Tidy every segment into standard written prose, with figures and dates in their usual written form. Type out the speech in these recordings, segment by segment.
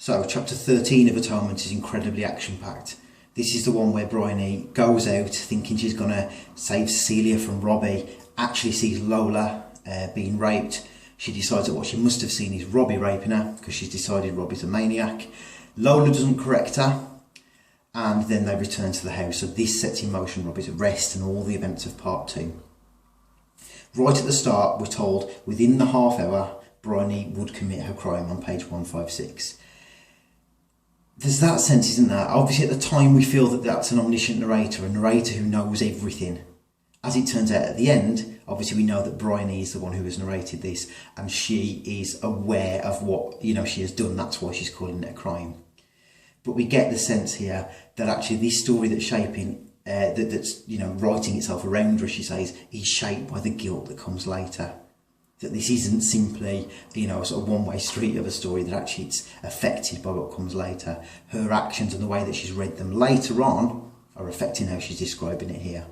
So chapter 13 of Atonement is incredibly action-packed. This is the one where Briony goes out thinking she's going to save Cecilia from Robbie, actually sees Lola being raped. She decides that what she must have seen is Robbie raping her because she's decided Robbie's a maniac. Lola doesn't correct her, and then they return to the house. So this sets in motion Robbie's arrest and all the events of part 2. Right at the start, we're told within the half hour, Briony would commit her crime on page 156. There's that sense, isn't there? Obviously at the time we feel that that's an omniscient narrator, a narrator who knows everything. As it turns out at the end, obviously we know that Briony is the one who has narrated this and she is aware of what she has done. That's why she's calling it a crime. But we get the sense here that actually this story that's shaping, that's writing itself around her, as she says, is shaped by the guilt that comes later. That this isn't simply, a sort of one-way street of a story, that actually it's affected by what comes later. Her actions and the way that she's read them later on are affecting how she's describing it here.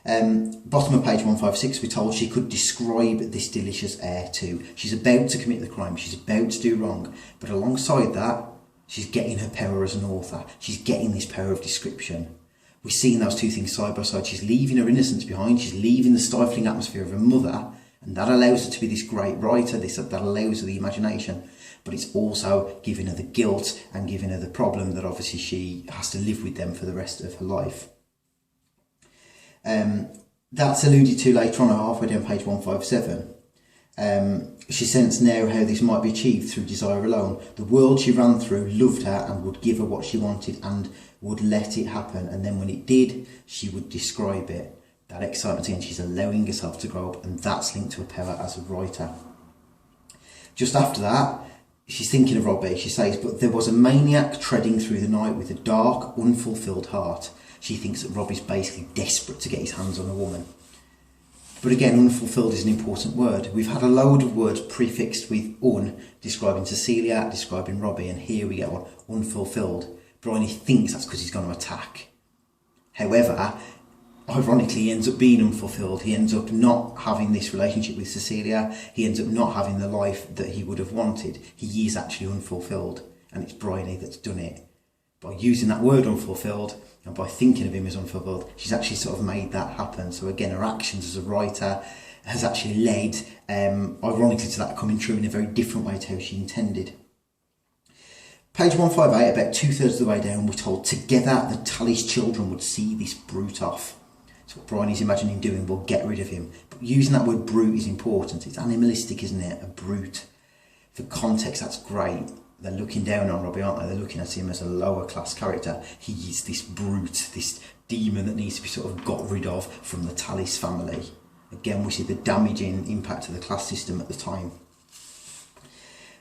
Bottom of page 156, we're told she could describe this delicious air too. She's about to commit the crime, she's about to do wrong, but alongside that, she's getting her power as an author. She's getting this power of description. We're seeing those two things side by side. She's leaving her innocence behind, she's leaving the stifling atmosphere of her mother, and that allows her to be this great writer, that allows her the imagination, but it's also giving her the guilt and giving her the problem that obviously she has to live with them for the rest of her life. That's alluded to later on, halfway down page 157. She sensed now how this might be achieved through desire alone. The world she ran through loved her and would give her what she wanted and would let it happen, and then when it did, she would describe it. That excitement again, she's allowing herself to grow up, and that's linked to her power as a writer. Just after that, she's thinking of Robbie. She says, but there was a maniac treading through the night with a dark, unfulfilled heart. She thinks that Robbie's basically desperate to get his hands on a woman. But again, unfulfilled is an important word. We've had a load of words prefixed with un, describing Cecilia, describing Robbie, and here we get one, unfulfilled. Briony thinks that's because he's going to attack. However, ironically, he ends up being unfulfilled. He ends up not having this relationship with Cecilia. He ends up not having the life that he would have wanted. He is actually unfulfilled, and it's Briony that's done it. By using that word unfulfilled, and by thinking of him as unfulfilled, she's actually sort of made that happen. So again, her actions as a writer has actually led, ironically, to that coming true in a very different way to how she intended. Page 158, about 2/3 of the way down, we're told together the Tallis children would see this brute off. So what Briony's imagining doing will get rid of him. But using that word brute is important. It's animalistic, isn't it? A brute. For context, that's great. They're looking down on Robbie, aren't they? They're looking at him as a lower class character. He is this brute, this demon that needs to be sort of got rid of from the Tallis family. Again, we see the damaging impact of the class system at the time.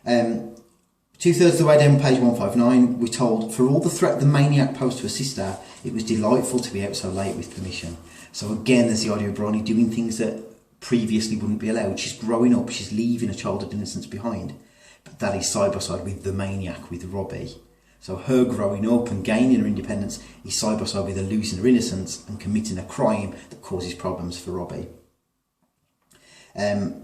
2/3 of the way down page 159, we're told, for all the threat the maniac posed to her sister, it was delightful to be out so late with permission. So again, there's the idea of Briony doing things that previously wouldn't be allowed. She's growing up, she's leaving her childhood innocence behind. But that is side by side with the maniac, with Robbie. So her growing up and gaining her independence is side by side with her losing her innocence and committing a crime that causes problems for Robbie.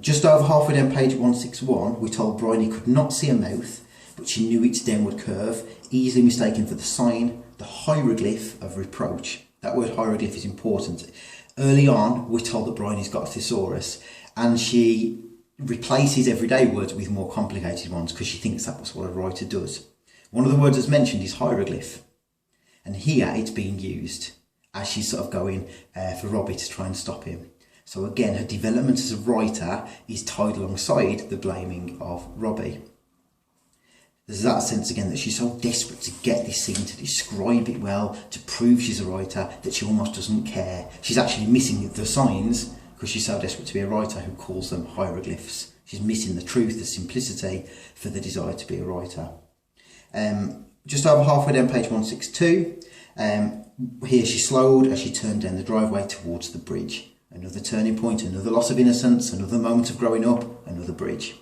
Just over halfway down page 161, we're told Briony could not see a mouth, but she knew its downward curve, easily mistaken for the sign, the hieroglyph of reproach. That word hieroglyph is important. Early on, we're told that Briony's got a thesaurus, and she replaces everyday words with more complicated ones because she thinks that's what a writer does. One of the words that's mentioned is hieroglyph, and here it's being used as she's sort of going for Robbie to try and stop him. So again, her development as a writer is tied alongside the blaming of Robbie. There's that sense again that she's so desperate to get this scene, to describe it well, to prove she's a writer, that she almost doesn't care. She's actually missing the signs because she's so desperate to be a writer who calls them hieroglyphs. She's missing the truth, the simplicity for the desire to be a writer. Just over halfway down page 162, here she slowed as she turned down the driveway towards the bridge. Another turning point, another loss of innocence, another moment of growing up, another bridge.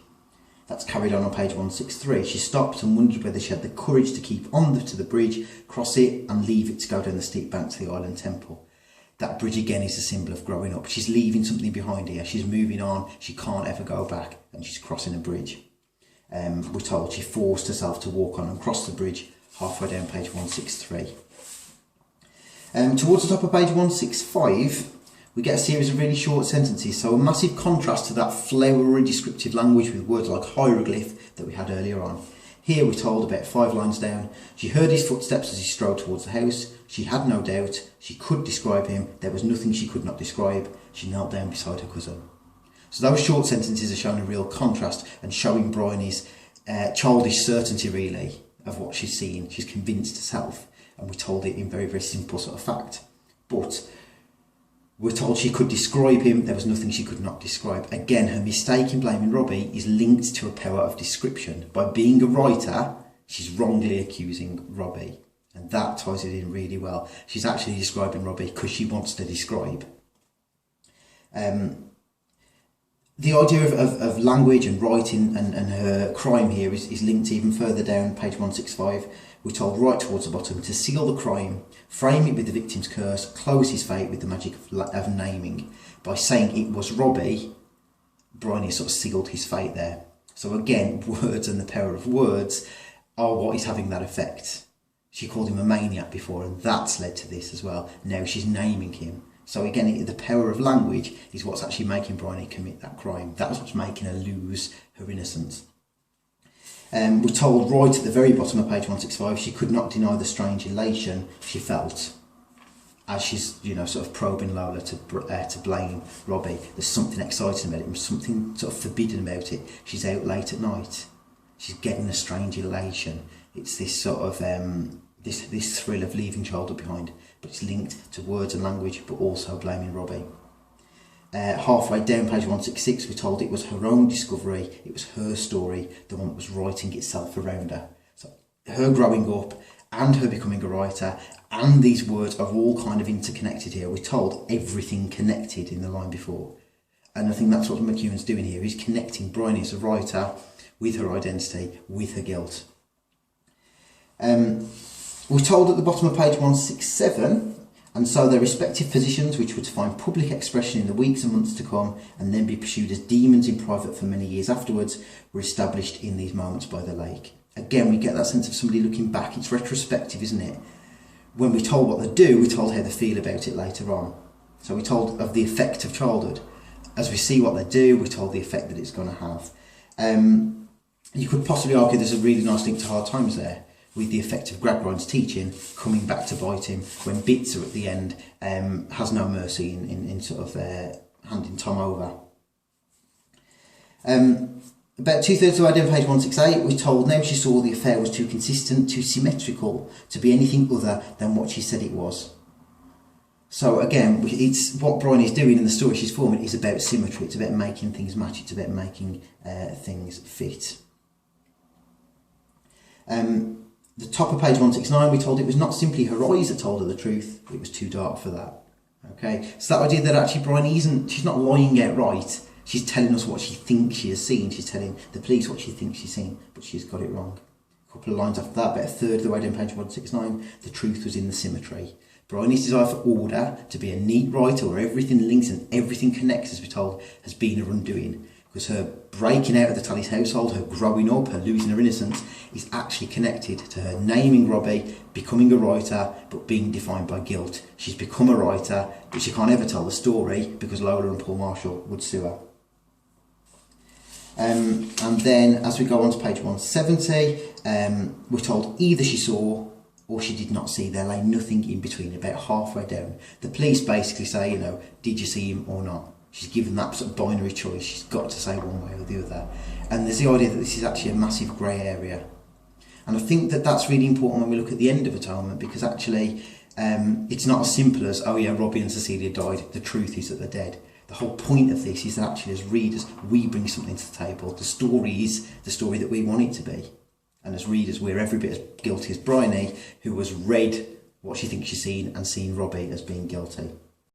That's carried on page 163. She stopped and wondered whether she had the courage to keep on to the bridge, cross it and leave it to go down the steep bank to the island temple. That bridge again is a symbol of growing up. She's leaving something behind here. She's moving on. She can't ever go back, and she's crossing a bridge. we're told she forced herself to walk on and cross the bridge halfway down page 163. Towards the top of page 165, we get a series of really short sentences, so a massive contrast to that flowery descriptive language with words like hieroglyph that we had earlier on. Here we're told about 5 lines down, she heard his footsteps as he strode towards the house, she had no doubt, she could describe him, there was nothing she could not describe, she knelt down beside her cousin. So those short sentences are showing a real contrast and showing Briony's childish certainty really of what she's seen. She's convinced herself, and we're told it in very, very simple sort of fact. But we're told she could describe him, there was nothing she could not describe. Again, her mistake in blaming Robbie is linked to a power of description. By being a writer, she's wrongly accusing Robbie. And that ties it in really well. She's actually describing Robbie because she wants to describe. The idea of language and writing and her crime here is linked even further down, page 165. We're told right towards the bottom to seal the crime, frame it with the victim's curse, close his fate with the magic of naming. By saying it was Robbie, Briony sort of sealed his fate there. So again, words and the power of words are what is having that effect. She called him a maniac before, and that's led to this as well. Now she's naming him. So again, the power of language is what's actually making Briony commit that crime. That's what's making her lose her innocence. We're told right at the very bottom of page 165, she could not deny the strange elation she felt as she's, sort of probing Lola to blame Robbie. There's something exciting about it, there's something sort of forbidden about it. She's out late at night. She's getting a strange elation. It's this sort of this thrill of leaving childhood behind, but it's linked to words and language, but also blaming Robbie. Halfway down page 166, we're told it was her own discovery, it was her story, the one that was writing itself around her. So her growing up and her becoming a writer and these words are all kind of interconnected here. We're told everything connected in the line before. And I think that's what McEwan's doing here. He's connecting Briony as a writer with her identity, with her guilt. We're told at the bottom of page 167, and so their respective positions, which were to find public expression in the weeks and months to come, and then be pursued as demons in private for many years afterwards, were established in these moments by the lake. Again, we get that sense of somebody looking back. It's retrospective, isn't it? When we're told what they do, we're told how they feel about it later on. So we're told of the effect of childhood. As we see what they do, we're told the effect that it's going to have. You could possibly argue there's a really nice link to Hard Times there, with the effect of Gradgrind's teaching coming back to bite him when Bitzer at the end has no mercy in sort of handing Tom over. About 2/3 of the way down page 168, we're told now she saw the affair was too consistent, too symmetrical to be anything other than what she said it was. So again, it's what Briony is doing in the story she's forming is about symmetry. It's about making things match. It's about making things fit. The top of page 169, we're told it was not simply her eyes that told her the truth, it was too dark for that. Okay, so that idea that actually Briony she's not lying outright, she's telling us what she thinks she has seen, she's telling the police what she thinks she's seen, but she's got it wrong. A couple of lines after that, about 1/3 of the way down page 169, the truth was in the symmetry. Briony's desire for order, to be a neat writer where everything links and everything connects, as we're told, has been her undoing. Because her breaking out of the Tallis household, her growing up, her losing her innocence, is actually connected to her naming Robbie, becoming a writer, but being defined by guilt. She's become a writer, but she can't ever tell the story because Lola and Paul Marshall would sue her. And then, as we go on to page 170, we're told either she saw or she did not see. There lay nothing in between, about halfway down. The police basically say, did you see him or not? She's given that sort of binary choice. She's got to say one way or the other. And there's the idea that this is actually a massive grey area. And I think that that's really important when we look at the end of Atonement, because actually it's not as simple as, oh yeah, Robbie and Cecilia died. The truth is that they're dead. The whole point of this is that actually as readers, we bring something to the table. The story is the story that we want it to be. And as readers, we're every bit as guilty as Briony, who has read what she thinks she's seen and seen Robbie as being guilty.